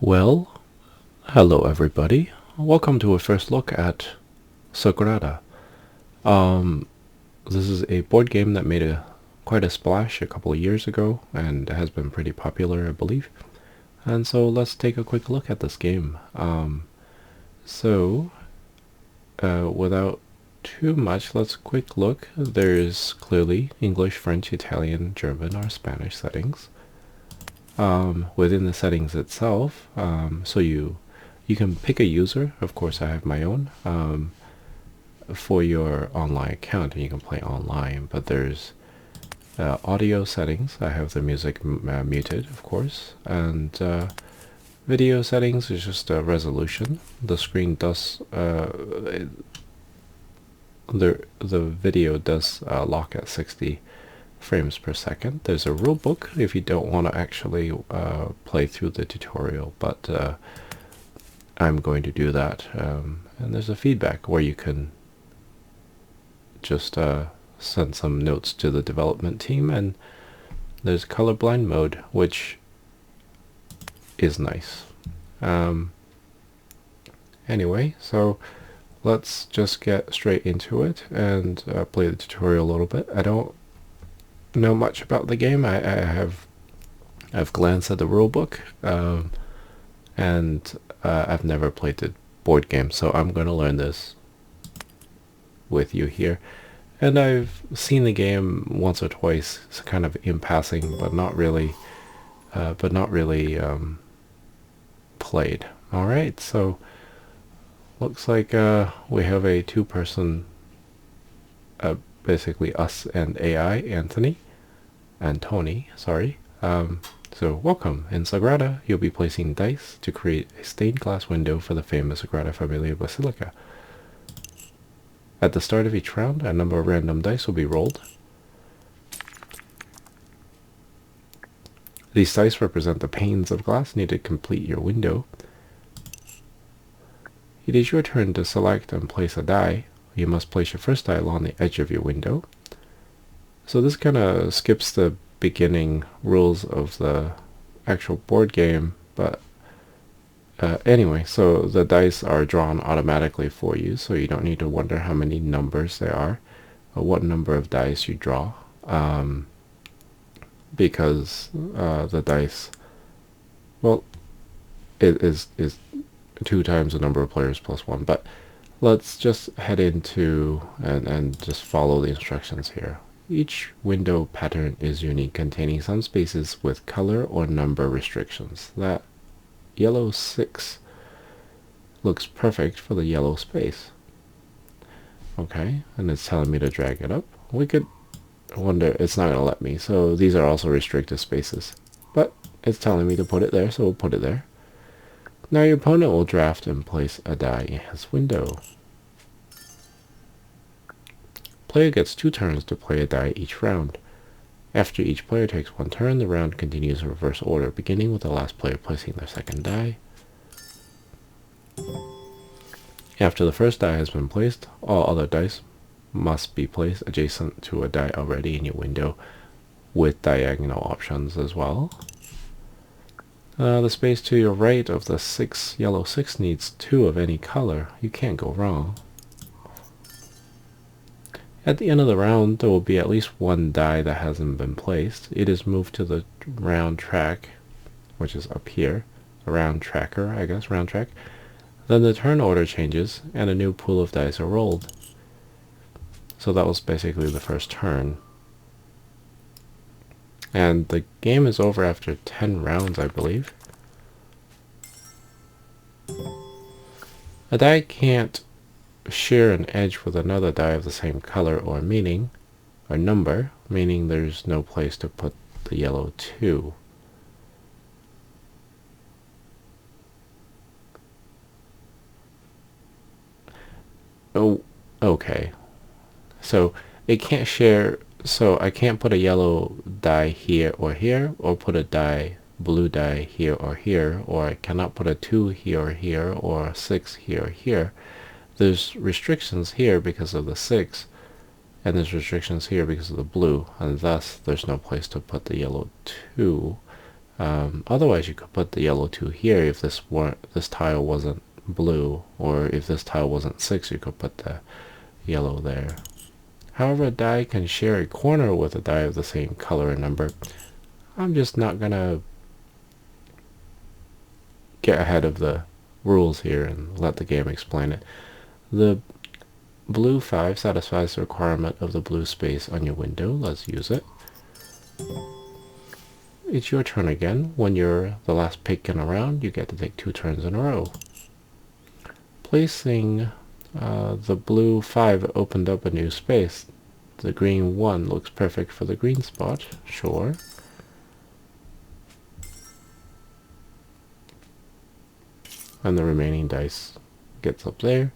Well, hello everybody. Welcome to a first look at Sagrada. This is a board game that made quite a splash a couple of years ago and has been pretty popular, I believe. And so let's take a quick look at this game. Without too much, let's quick look. There's clearly English, French, Italian, German, or Spanish settings. Within the settings itself, so you can pick a user. Of course, I have my own for your online account, and you can play online. But there's audio settings. I have the music muted, of course, and video settings is just a resolution. The screen does the video does lock at 60 frames per second. There's a rule book if you don't want to actually play through the tutorial, but I'm going to do that. And there's a feedback where you can just send some notes to the development team, and there's colorblind mode, which is nice. Anyway, so let's just get straight into it and play the tutorial a little bit. I don't know much about the game. I've glanced at the rulebook, and I've never played the board game, so I'm going to learn this with you here. And I've seen the game once or twice, kind of in passing, but not really played. All right, so looks like we have a two-person, basically us and AI, Tony, sorry. So welcome. In Sagrada, you'll be placing dice to create a stained glass window for the famous Sagrada Familia Basilica. At the start of each round, a number of random dice will be rolled. These dice represent the panes of glass needed to complete your window. It is your turn to select and place a die. You must place your first die along the edge of your window. So this kind of skips the beginning rules of the actual board game, but anyway, so the dice are drawn automatically for you, so you don't need to wonder how many numbers there are or what number of dice you draw, because the dice, well, it is 2 times the number of players plus 1, but let's just head into and just follow the instructions here. Each window pattern is unique, containing some spaces with color or number restrictions. That yellow 6 looks perfect for the yellow space. Okay, and it's telling me to drag it up. We could wonder, it's not going to let me, so these are also restricted spaces. But it's telling me to put it there, so we'll put it there. Now your opponent will draft and place a die in his window. Player gets 2 turns to play a die each round. After each player takes 1 turn, the round continues in reverse order, beginning with the last player placing their second die. After the first die has been placed, all other dice must be placed adjacent to a die already in your window, with diagonal options as well. The space to your right of the yellow 6 needs 2 of any color. You can't go wrong. At the end of the round, there will be at least 1 die that hasn't been placed. It is moved to the round track, which is up here. A round tracker, I guess, round track. Then the turn order changes, and a new pool of dice are rolled. So that was basically the first turn. And the game is over after 10 rounds, I believe. A die can't share an edge with another die of the same color or meaning, or number, meaning there's no place to put the yellow 2. Oh, okay. So it can't share, so I can't put a yellow die here, or put a blue die here, or I cannot put a 2 here, or a 6 here. There's restrictions here because of the 6, and there's restrictions here because of the blue, and thus there's no place to put the yellow 2. Otherwise, you could put the yellow 2 here if this tile wasn't blue, or if this tile wasn't 6, you could put the yellow there. However, a die can share a corner with a die of the same color and number. I'm just not gonna get ahead of the rules here and let the game explain it. The blue 5 satisfies the requirement of the blue space on your window. Let's use it. It's your turn again. When you're the last pick in a round, you get to take 2 turns in a row. Placing the blue 5 opened up a new space. The green 1 looks perfect for the green spot. Sure. And the remaining dice gets up there.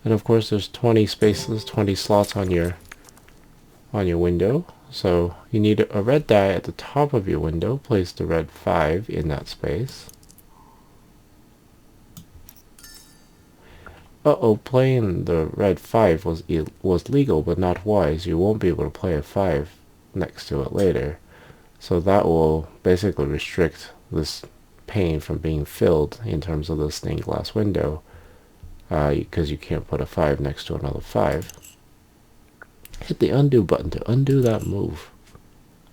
And of course there's 20 spaces, 20 slots on your window. So you need a red die at the top of your window. Place the red 5 in that space. Uh-oh, playing the red 5 was legal but not wise. You won't be able to play a 5 next to it later. So that will basically restrict this pane from being filled in terms of the stained glass window, because you can't put a 5 next to another 5. Hit the undo button to undo that move.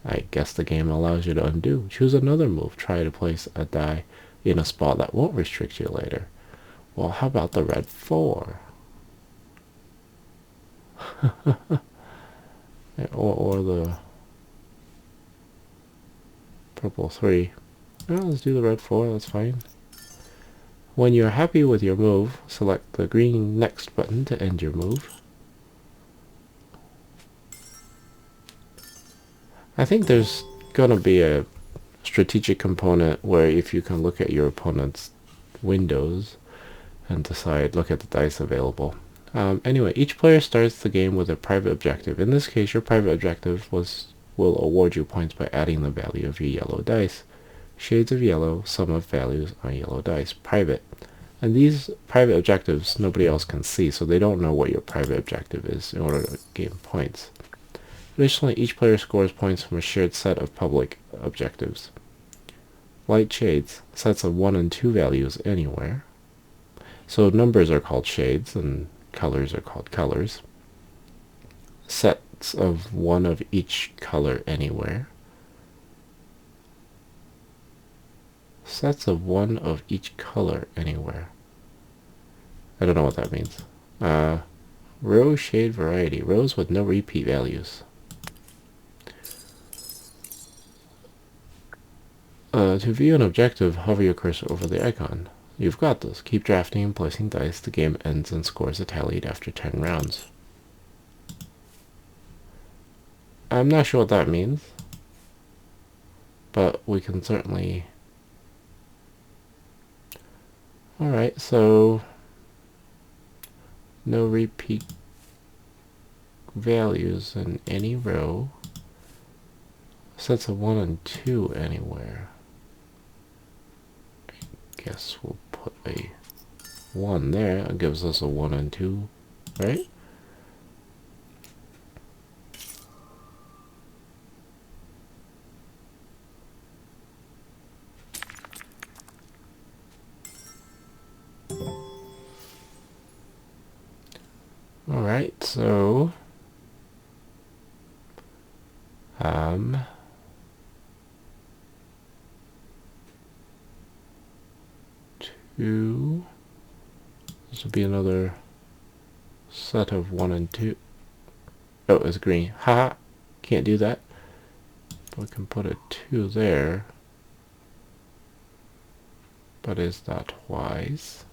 I guess the game allows you to undo. Choose another move. Try to place a die in a spot that won't restrict you later. Well, how about the red 4? or the purple 3. Well, let's do the red 4, that's fine. When you're happy with your move, select the green next button to end your move. I think there's gonna be a strategic component where if you can look at your opponent's windows and decide, look at the dice available. Anyway, each player starts the game with a private objective. In this case, your private objective will award you points by adding the value of your yellow dice. Shades of yellow, sum of values on yellow dice. Private. And these private objectives nobody else can see, so they don't know what your private objective is in order to gain points. Additionally, each player scores points from a shared set of public objectives. Light shades, sets of 1 and 2 values anywhere. So numbers are called shades and colors are called colors. Sets of 1 of each color anywhere. Sets of 1 of each color anywhere. I don't know what that means. Row shade variety. Rows with no repeat values. To view an objective, hover your cursor over the icon. You've got this. Keep drafting and placing dice. The game ends and scores are tallied after 10 rounds. I'm not sure what that means, but we can certainly... Alright, so no repeat values in any row. Sets of 1 and 2 anywhere. I guess we'll put a 1 there. It gives us a 1 and 2, right? Alright, so 2. This will be another set of 1 and 2. Oh, it's green. Ha! Can't do that. We can put a 2 there. But is that wise?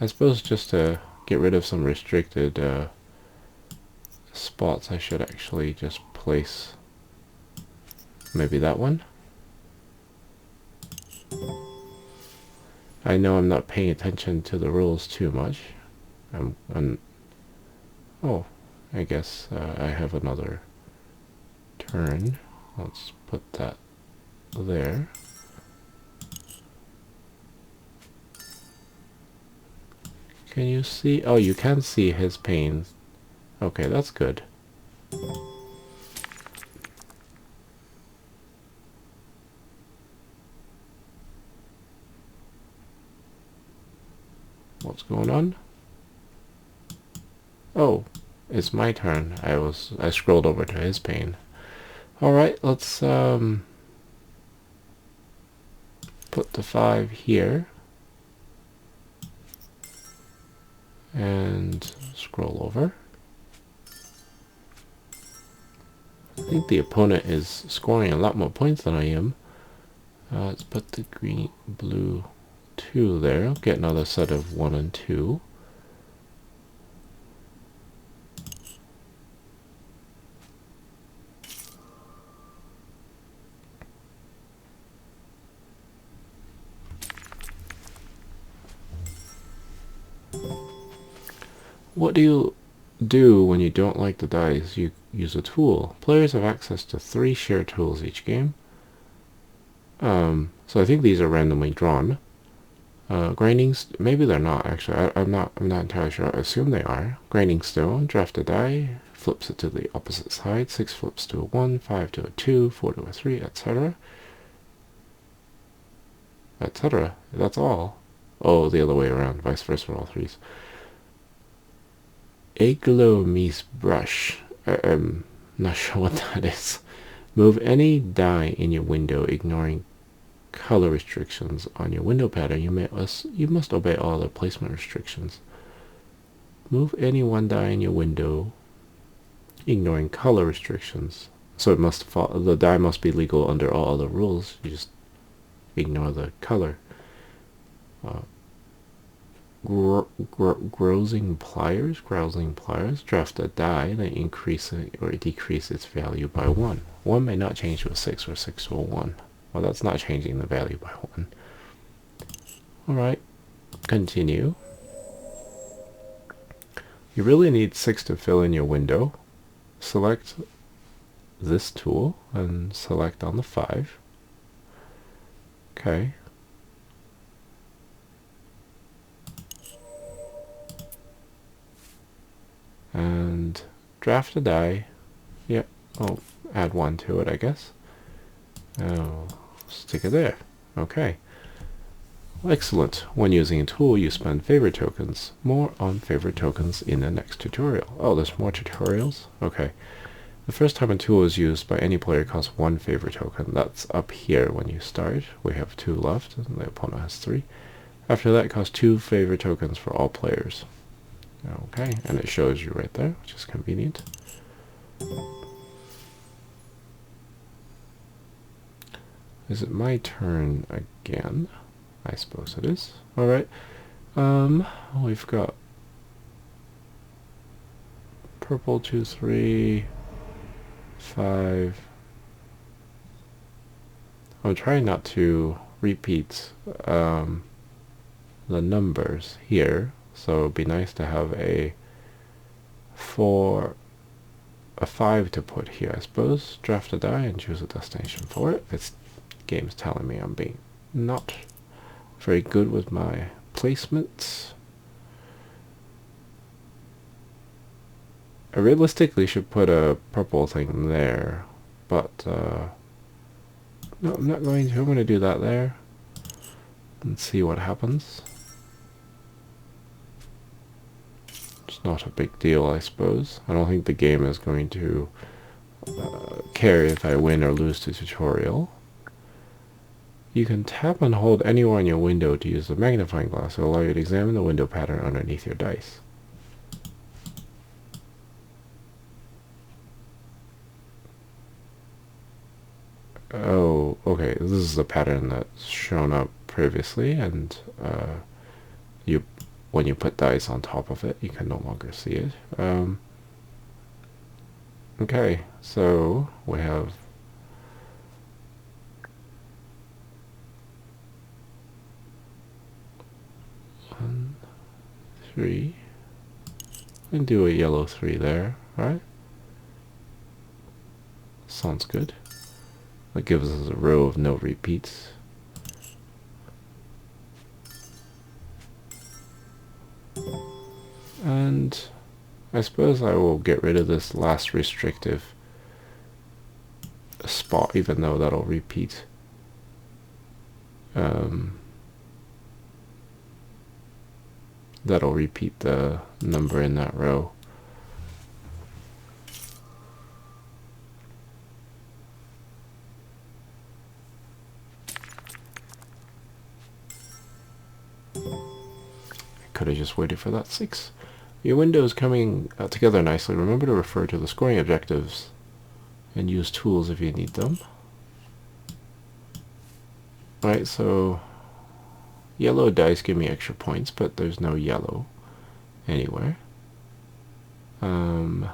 I suppose just to get rid of some restricted spots, I should actually just place maybe that one. I know I'm not paying attention to the rules too much. Oh, I guess I have another turn. Let's put that there. Can you see? Oh, you can see his panes. Okay, that's good. What's going on? Oh, it's my turn. I scrolled over to his pane. Alright, let's put the 5 here. And scroll over. I think the opponent is scoring a lot more points than I am. Let's put the blue 2 there. Get another set of 1 and 2. What do you do when you don't like the dice? You use a tool. Players have access to 3 shared tools each game. So I think these are randomly drawn. Grinding, maybe they're not actually. I'm not entirely sure. I assume they are. Grinding stone, draft a die, flips it to the opposite side. 6 flips to a 1, 5 to a 2, 4 to a 3, etc. Etc. That's all. Oh, the other way around. Vice versa for all 3s. Aglo Mies brush. I'm not sure what that is. Move any die in your window, ignoring color restrictions on your window pattern. You must obey all the placement restrictions. Move any one die in your window, ignoring color restrictions. So the die must be legal under all other rules. You just ignore the color. Grousing pliers. Draft a die, then increase or decrease its value by 1. 1 may not change to a 6 or 6 to a 1. Well, that's not changing the value by 1. Alright, continue. You really need 6 to fill in your window. Select this tool and select on the 5. Okay. And draft a die. Yep, I'll add 1 to it, I guess. Oh, stick it there. Okay. Excellent. When using a tool, you spend favorite tokens. More on favorite tokens in the next tutorial. Oh, there's more tutorials? Okay. The first time a tool is used by any player costs 1 favorite token. That's up here when you start. We have 2 left, and the opponent has 3. After that, it costs 2 favorite tokens for all players. Okay, and it shows you right there, which is convenient. Is it my turn again? I suppose it is. Alright. We've got purple 2, 3, 5. I'm trying not to repeat the numbers here, so it'd be nice to have a 5 to put here, I suppose. Draft a die and choose a destination for it. This game's telling me I'm being not very good with my placements. I realistically should put a purple thing there, but no, I'm not going to. I'm going to do that there and see what happens. It's not a big deal, I suppose. I don't think the game is going to care if I win or lose the tutorial. You can tap and hold anywhere on your window to use the magnifying glass to allow you to examine the window pattern underneath your dice. Oh, okay. This is the pattern that's shown up previously, and when you put dice on top of it, you can no longer see it. Okay, so we have 1, 3, and do a yellow 3 there. Alright, sounds good. That gives us a row of no repeats. And I suppose I will get rid of this last restrictive spot, even though that'll repeat. That'll repeat the number in that row. Could have just waited for that 6. Your window is coming together nicely. Remember to refer to the scoring objectives and use tools if you need them. Alright, so yellow dice give me extra points, but there's no yellow anywhere. And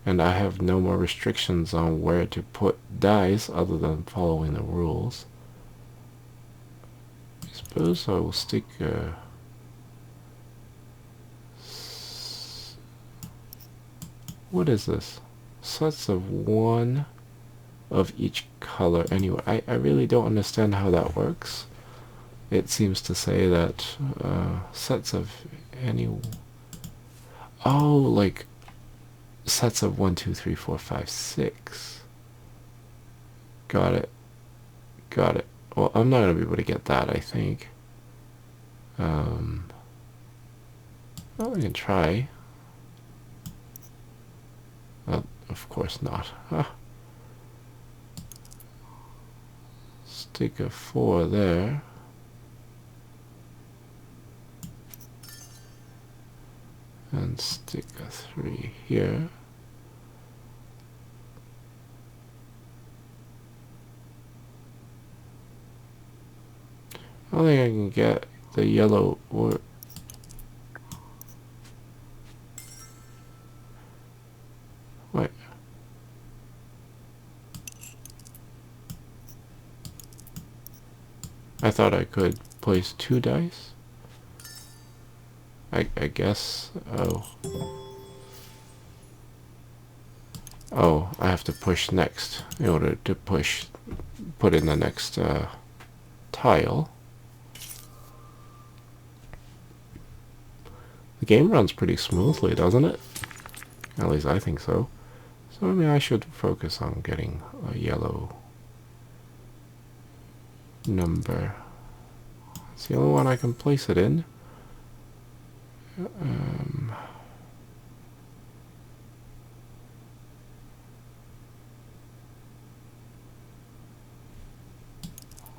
I have no more restrictions on where to put dice other than following the rules. I suppose I will stick what is this? Sets of 1 of each color. Anyway, I really don't understand how that works. It seems to say that sets of any... Oh, like sets of 1, 2, 3, 4, 5, 6. Got it. Got it. Well, I'm not going to be able to get that, I think. Well, we can try. Of course not. Huh. Stick a 4 there. And stick a 3 here. I don't think I can get the yellow or... Wait. I thought I could place 2 dice. I guess. Oh, I have to push next in order to put in the next tile. The game runs pretty smoothly, doesn't it? At least I think so. So maybe I should focus on getting a yellow number. It's the only one I can place it in.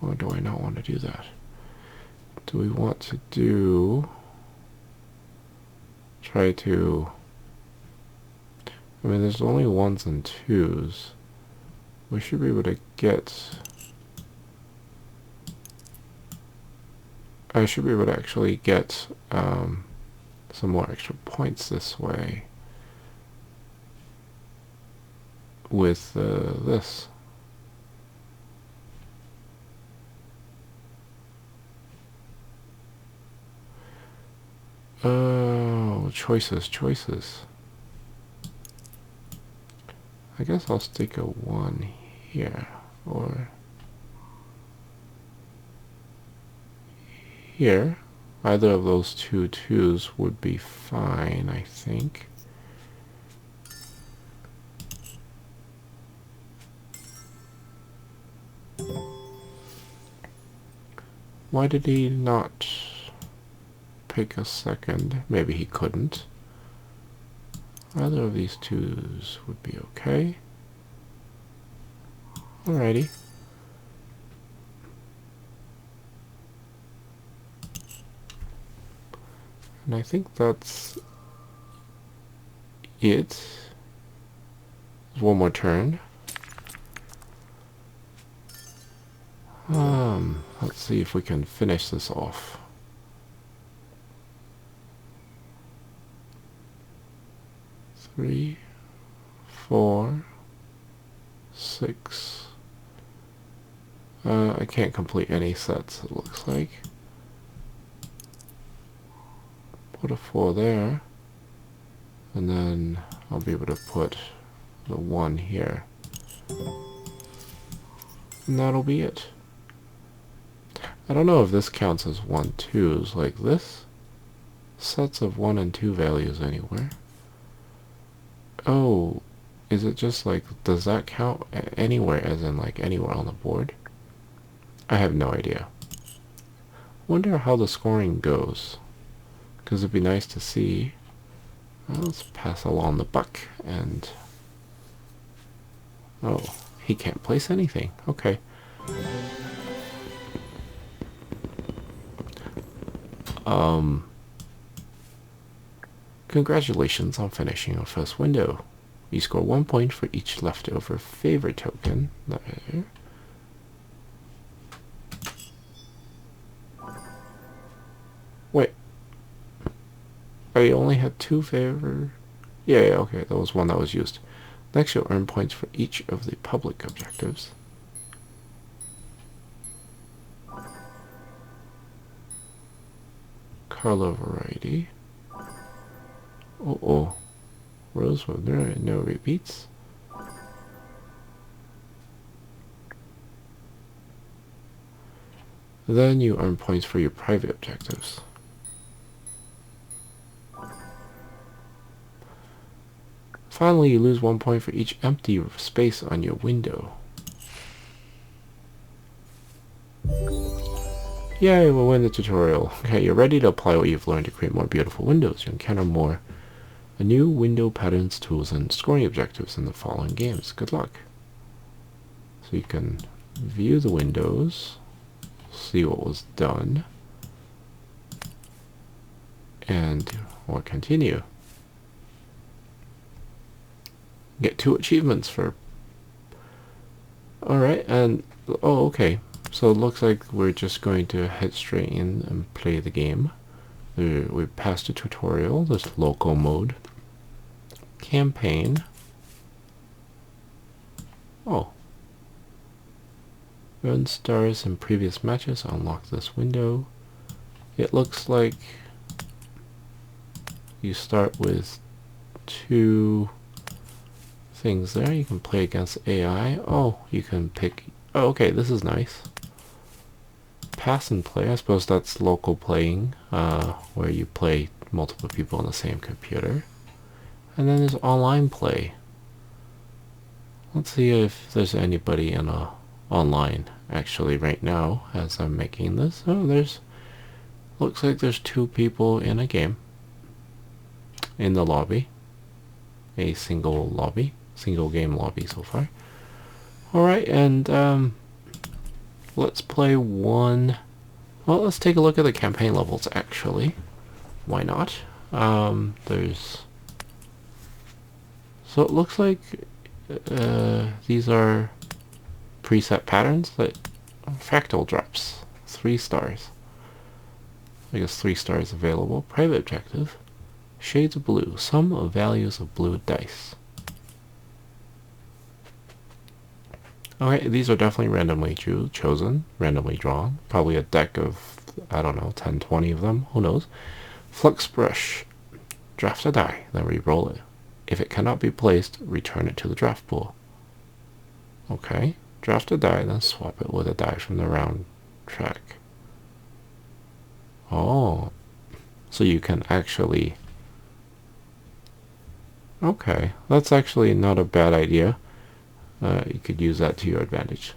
Or do I not want to do that? Do we want to do... Try to... I mean, there's only 1s and 2s. We should be able to get... I should be able to actually get some more extra points this way with this. Oh, choices. I guess I'll stick a 1 here, or here. Either of those 2 2s would be fine, I think. Why did he not pick a second? Maybe he couldn't. Either of these 2s would be okay. Alrighty. And I think that's it. There's one more turn. Let's see if we can finish this off. Three, 4, 6. I can't complete any sets, it looks like. Put a 4 there, and then I'll be able to put the 1 here. And that'll be it. I don't know if this counts as 1 2s like this. Sets of 1 and 2 values anywhere. Oh, is it just like, does that count anywhere, as in like anywhere on the board? I have no idea. Wonder how the scoring goes, because it'd be nice to see. Let's pass along the buck, and oh, he can't place anything. Okay. Congratulations on finishing your first window. You score 1 point for each leftover favor token. There. Wait. Oh, you only had 2 favor? Yeah, okay, that was one that was used. Next, you'll earn points for each of the public objectives. Color variety. Uh-oh. Rows with no repeats. Then you earn points for your private objectives. Finally, you lose 1 point for each empty space on your window. Yay, we'll win the tutorial. Okay, you're ready to apply what you've learned to create more beautiful windows. You encounter more new window patterns, tools, and scoring objectives in the following games. Good luck. So you can view the windows, see what was done, and we'll continue. Get 2 achievements for... Alright, and... oh, okay. So it looks like we're just going to head straight in and play the game. We passed a tutorial. There's local mode. Campaign. Oh. Earn stars in previous matches. Unlock this window. It looks like you start with 2 things there. You can play against AI. Oh, you can pick... oh, okay, this is nice. Pass and play. I suppose that's local playing, where you play multiple people on the same computer. And then there's online play. Let's see if there's anybody in online actually right now as I'm making this. Oh, there's... looks like there's 2 people in a game. In the lobby. A single lobby. Single game lobby so far. Alright, and let's play one... well, let's take a look at the campaign levels actually. Why not? There's... so it looks like these are preset patterns that... fractal drops. 3 stars. I guess 3 stars available. Private objective. Shades of blue. Sum of values of blue dice. Okay, these are definitely randomly chosen, randomly drawn. Probably a deck of, I don't know, 10, 20 of them. Who knows? Flux brush. Draft a die, then re-roll it. If it cannot be placed, return it to the draft pool. Okay. Draft a die, then swap it with a die from the round track. Oh. So you can actually... okay. That's actually not a bad idea. You could use that to your advantage.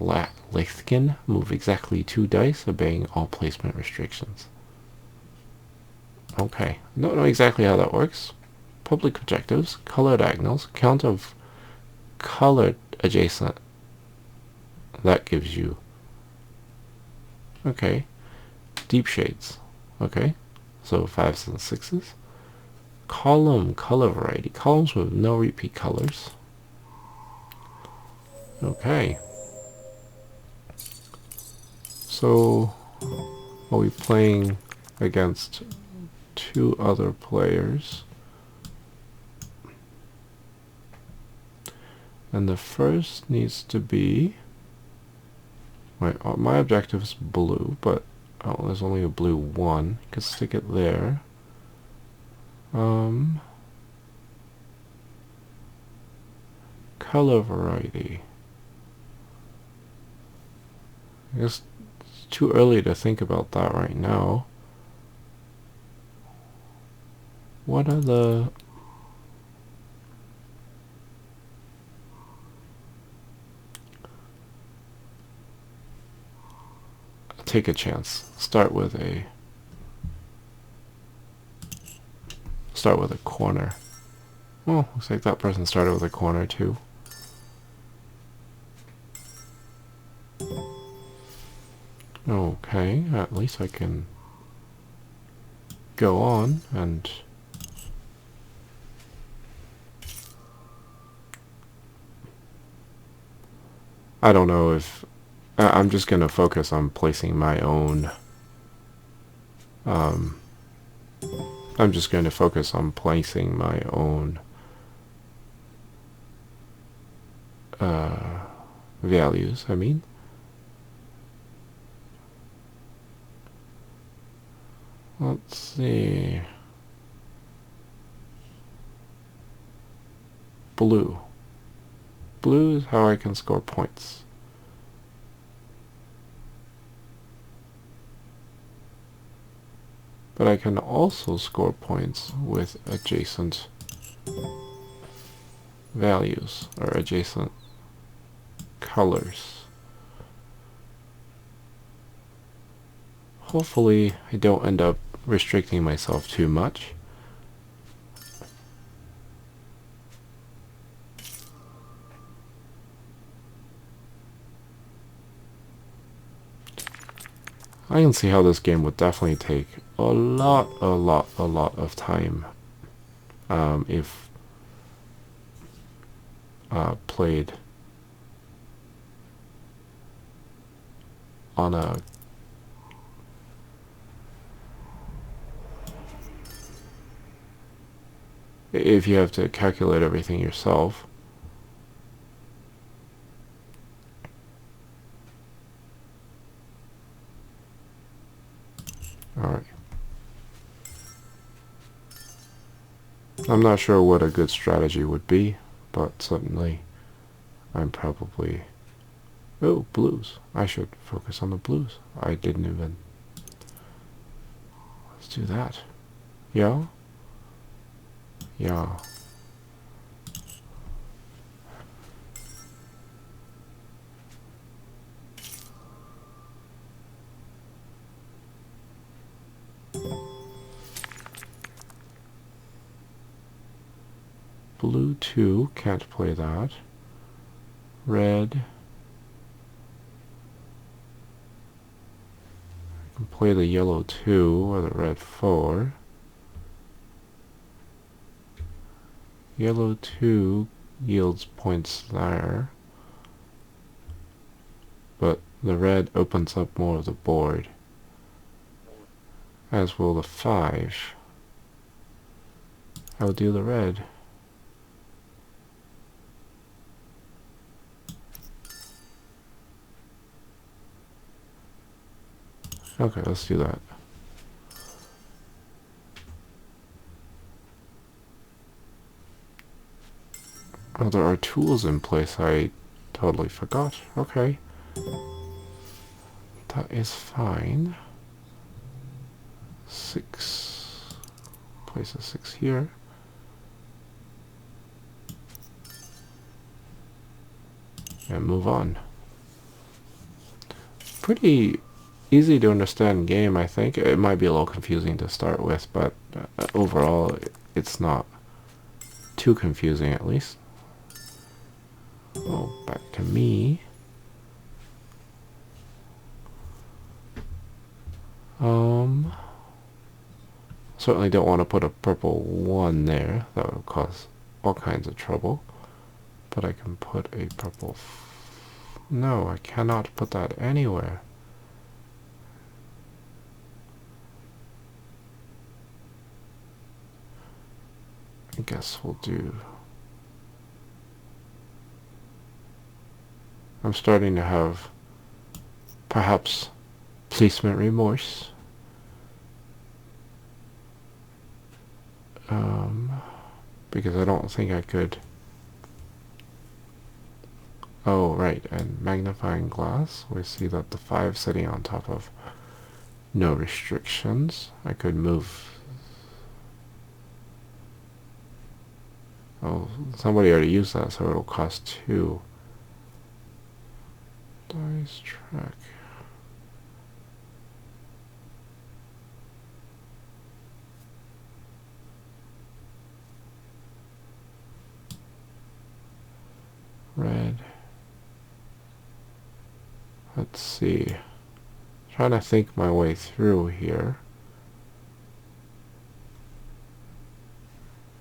Lithkin, move exactly 2 dice, obeying all placement restrictions. Okay, don't know exactly how that works. Public objectives, color diagonals, count of colored adjacent. That gives you... okay. Deep shades. Okay, so 5s and 6s. Column color variety, columns with no repeat colors. Okay. So, are we playing against 2 other players? And the first needs to be... my objective is blue, but oh, there's only a blue 1. You can stick it there. Color variety. I guess it's too early to think about that right now. What are the... take a chance. Start with a corner. Well, looks like that person started with a corner too. Okay, at least I can go on and I don't know if I'm just going to focus on placing my own I'm just going to focus on placing my own values, I mean. Let's see. Blue. Blue is how I can score points. But I can also score points with adjacent values or adjacent colors. Hopefully I don't end up restricting myself too much. I can see how this game would definitely take a lot of time if played on a if you have to calculate everything yourself. Alright. I'm not sure what a good strategy would be, but certainly I'm probably... Oh, blues. I should focus on the blues. I didn't even... Let's do that. Yeah? Yeah. Blue 2, can't play that. Red. I can play the yellow 2 or the red 4. Yellow 2 yields points there. But the red opens up more of the board. As will the 5. I'll do the red. Okay, let's do that. Oh, there are tools in place I totally forgot. Okay. That is fine. 6. Place a 6 here. And move on. Pretty easy to understand game, I think. It might be a little confusing to start with, but overall it's not too confusing, at least. Oh, back to me. Certainly don't want to put a purple 1 there. That would cause all kinds of trouble. But I can put a purple... No, I cannot put that anywhere. I guess we'll do... I'm starting to have perhaps placement remorse. Because I don't think I could... Oh, right, and magnifying glass. We see that the 5 sitting on top of no restrictions. I could move... Oh, somebody already used that, so it'll cost 2. Dice track. red. Let's see. Trying to think my way through here.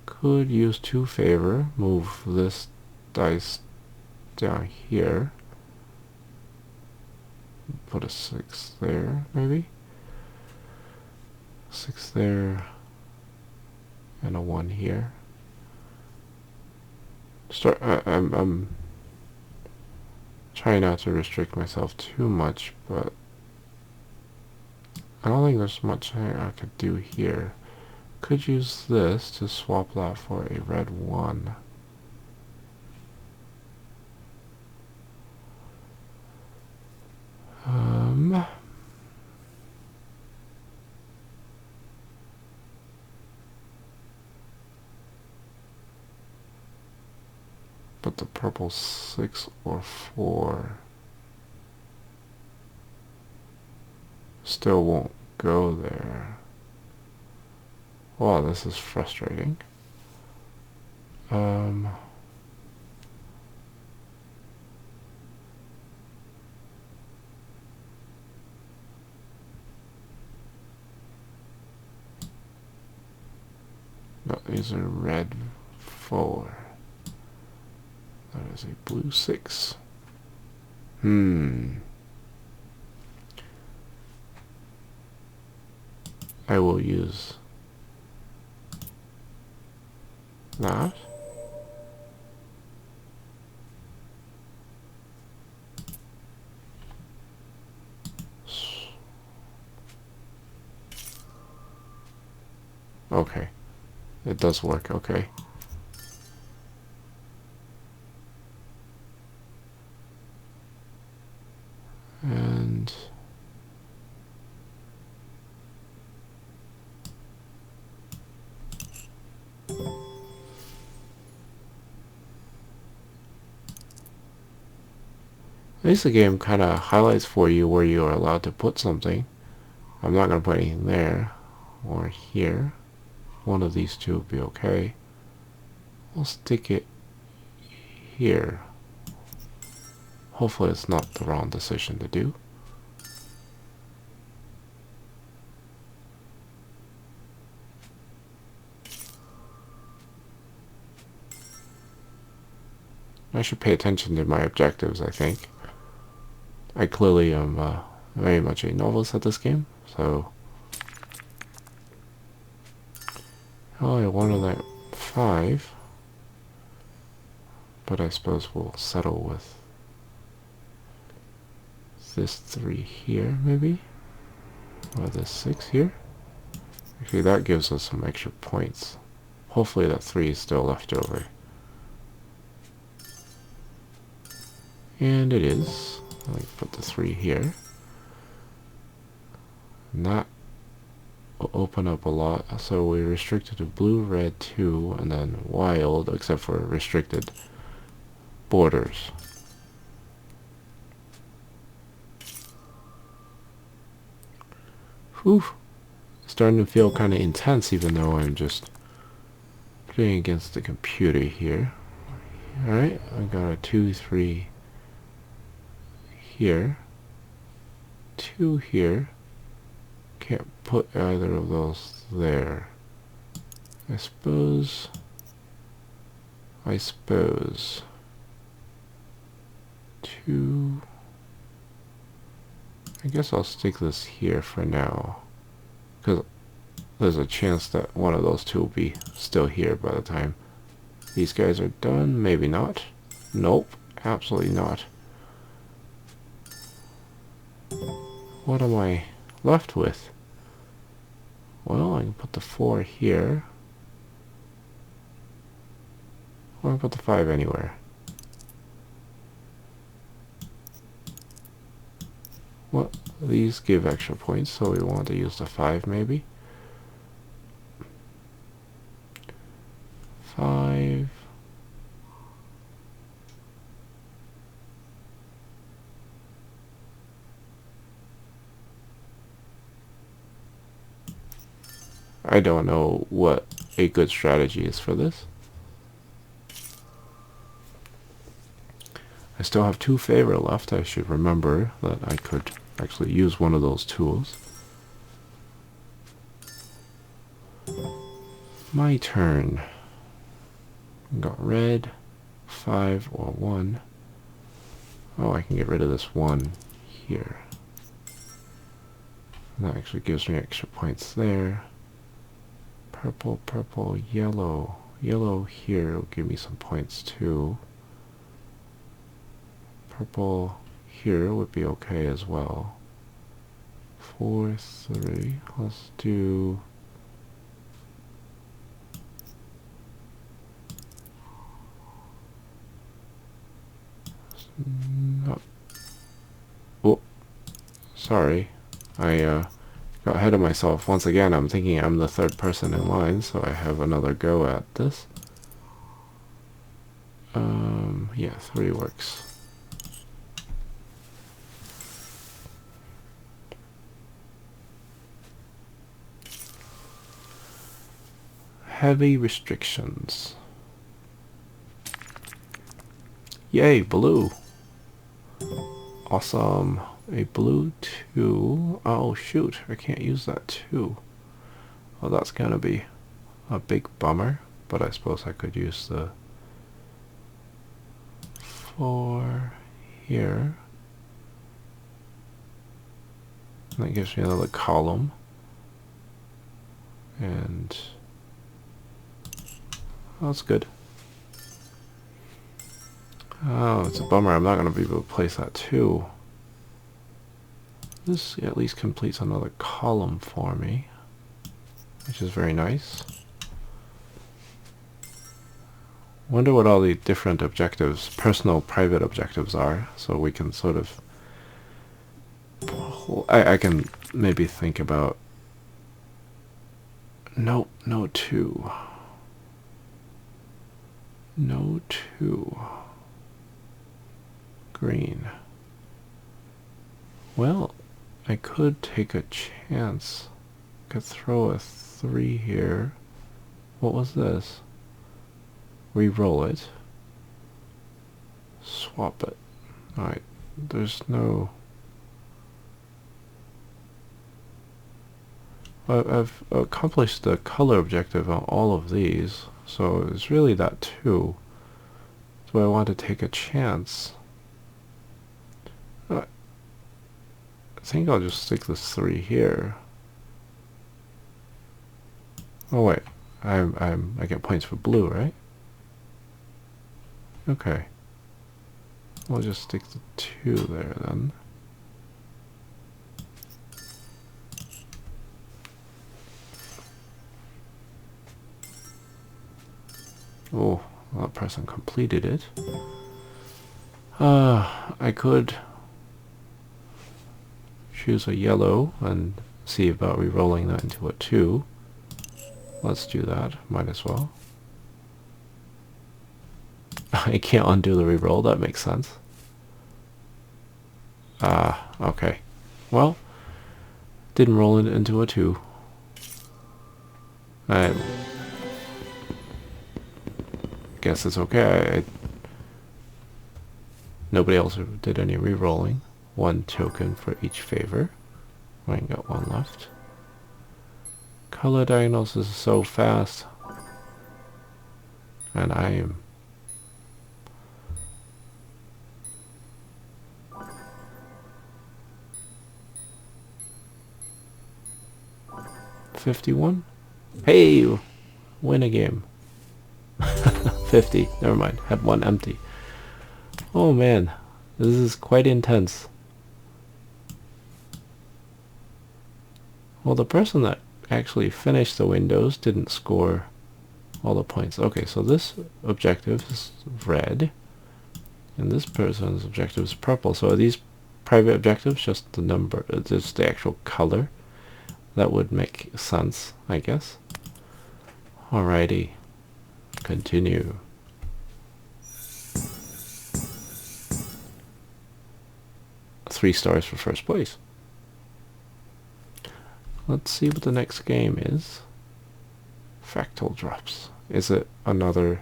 Could use 2 favor. Move this dice down here. Put a 6 there, maybe. 6 there. And a 1 here. I'm trying not to restrict myself too much, but I don't think there's much I could do here. Could use this to swap that for a red 1. But the purple 6 or 4 still won't go there. Wow, this is frustrating. No, these are red 4. That is a blue 6. I will use that. Okay. It does work, okay. And at least the game kind of highlights for you where you are allowed to put something. I'm not going to put anything there or here. One of these two would be okay. We'll stick it here. Hopefully it's not the wrong decision to do. I should pay attention to my objectives, I think. I clearly am very much a novice at this game, so... Oh, I wanted that 5. But I suppose we'll settle with this 3 here, maybe? Or this 6 here? Actually, that gives us some extra points. Hopefully that 3 is still left over. And it is. Let me put the 3 here. And that will open up a lot. So we restricted to blue, red 2, and then wild, except for restricted borders. Whew. Starting to feel kind of intense, even though I'm just playing against the computer here. Alright, I got a 2, 3 here. 2 here. Can't put either of those there. I suppose. 2. I guess I'll stick this here for now, because there's a chance that one of those two will be still here by the time these guys are done. Maybe not. Nope, absolutely not. What am I left with? Well, I can put the 4 here, or I can put the 5 anywhere. Well, these give extra points, so we want to use the 5 maybe. 5. I don't know what a good strategy is for this. I still have 2 favor left. I should remember that I could actually use one of those tools. My turn. Got red, 5 or 1. Oh, I can get rid of this 1 here. That actually gives me extra points there. Purple, purple, yellow. Yellow here will give me some points too. Purple here would be okay as well. 4, 3. Let's do... No. Oh, sorry. I got ahead of myself. Once again, I'm thinking I'm the 3rd person in line, so I have another go at this. Yeah, 3 works. Heavy restrictions. Yay, blue. Awesome. A blue 2. Oh shoot, I can't use that 2. Well, that's gonna be a big bummer, but I suppose I could use the 4 here. And that gives me another column. And that's good. Oh, it's a bummer. I'm not going to be able to place that too. This at least completes another column for me, which is very nice. Wonder what all the different objectives, personal, private objectives are, so we can sort of... I can maybe think about... Nope, no 2. No 2. Green. Well, I could take a chance. Could throw a 3 here. What was this? Re-roll it. Swap it. Alright, there's no... I've accomplished the color objective on all of these, so it's really that 2. So I want to take a chance. I think I'll just stick this 3 here. Oh wait, I get points for blue, right? Okay. I'll just stick the 2 there then. Oh, that person completed it. I could choose a yellow and see about re-rolling that into a 2. Let's do that, might as well. I can't undo the re-roll, that makes sense. Okay. Well, didn't roll it into a 2. I guess it's okay. Nobody else did any re-rolling. 1 token for each favor. I ain't got 1 left. Color diagnosis is so fast. And I am... $51? Hey! Win a game. 50. Never mind. Had 1 empty. Oh man. This is quite intense. Well, the person that actually finished the windows didn't score all the points. Okay, so this objective is red. And this person's objective is purple. So are these private objectives just the number, just the actual color? That would make sense, I guess. Alrighty. Continue. Three stars for first place. Let's see what the next game is. Fractal drops. Is it another...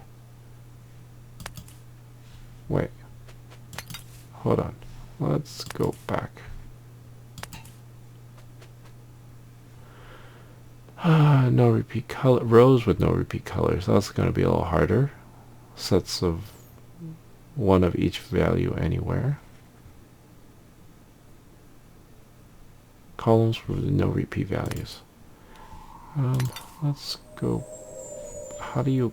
Wait. hold on. Let's go back. No repeat color. Rows with no repeat colors. That's going to be a little harder. Sets of one of each value anywhere. Columns with no repeat values. Let's go. How do you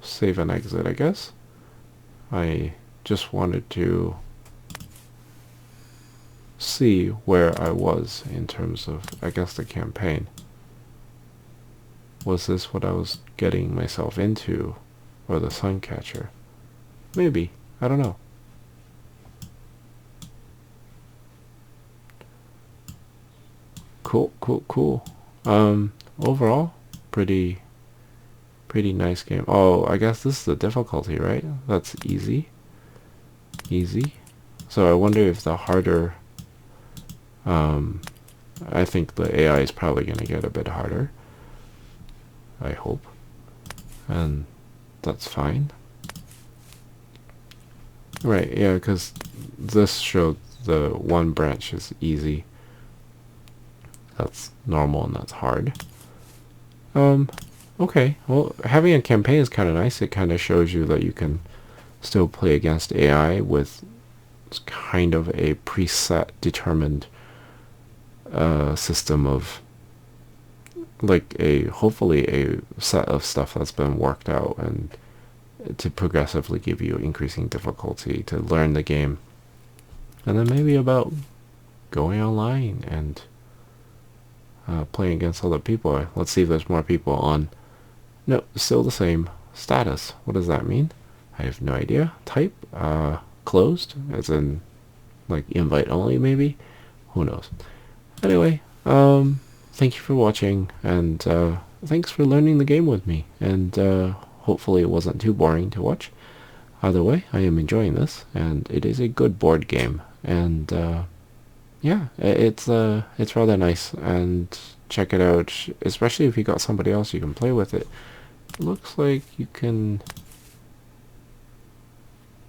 save and exit, I guess? I just wanted to see where I was in terms of, I guess, the campaign. Was this what I was getting myself into? Or the Suncatcher? Maybe. I don't know. Cool. Overall, pretty nice game. Oh, I guess this is the difficulty, right? That's easy. So I wonder if the harder, I think the AI is probably going to get a bit harder. I hope. And that's fine. Right, yeah, because this showed the one branch is easy. That's normal and that's hard. Okay, well, having a campaign is kind of nice. It kind of shows you that you can still play against AI with kind of a preset, determined system of, like, hopefully a set of stuff that's been worked out, and to progressively give you increasing difficulty to learn the game. And then maybe about going online and playing against other people. Let's see if there's more people on. No, still the same status. What does that mean? I have no idea. Type closed, as in like invite only, maybe. Who knows? Anyway, thank you for watching, and thanks for learning the game with me. And hopefully it wasn't too boring to watch. Either way, I am enjoying this, and it is a good board game. And yeah, it's rather nice, and check it out, especially if you got somebody else you can play with it. Looks like you can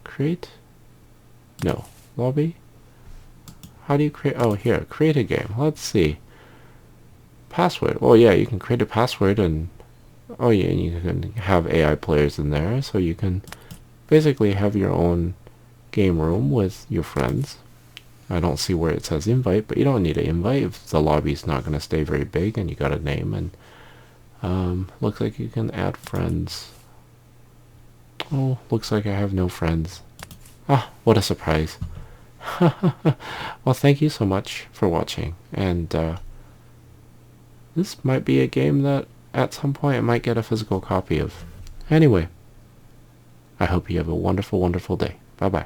create, no, lobby. How do you create? Oh, here, create a game. Let's see. Password. Oh yeah, you can create a password, and oh yeah, and you can have AI players in there, so you can basically have your own game room with your friends. I don't see where it says invite, but you don't need an invite if the lobby's not going to stay very big and you got a name. And looks like you can add friends. Oh, looks like I have no friends. Ah, what a surprise. Well, thank you so much for watching, and this might be a game that at some point I might get a physical copy of. Anyway, I hope you have a wonderful day. Bye bye.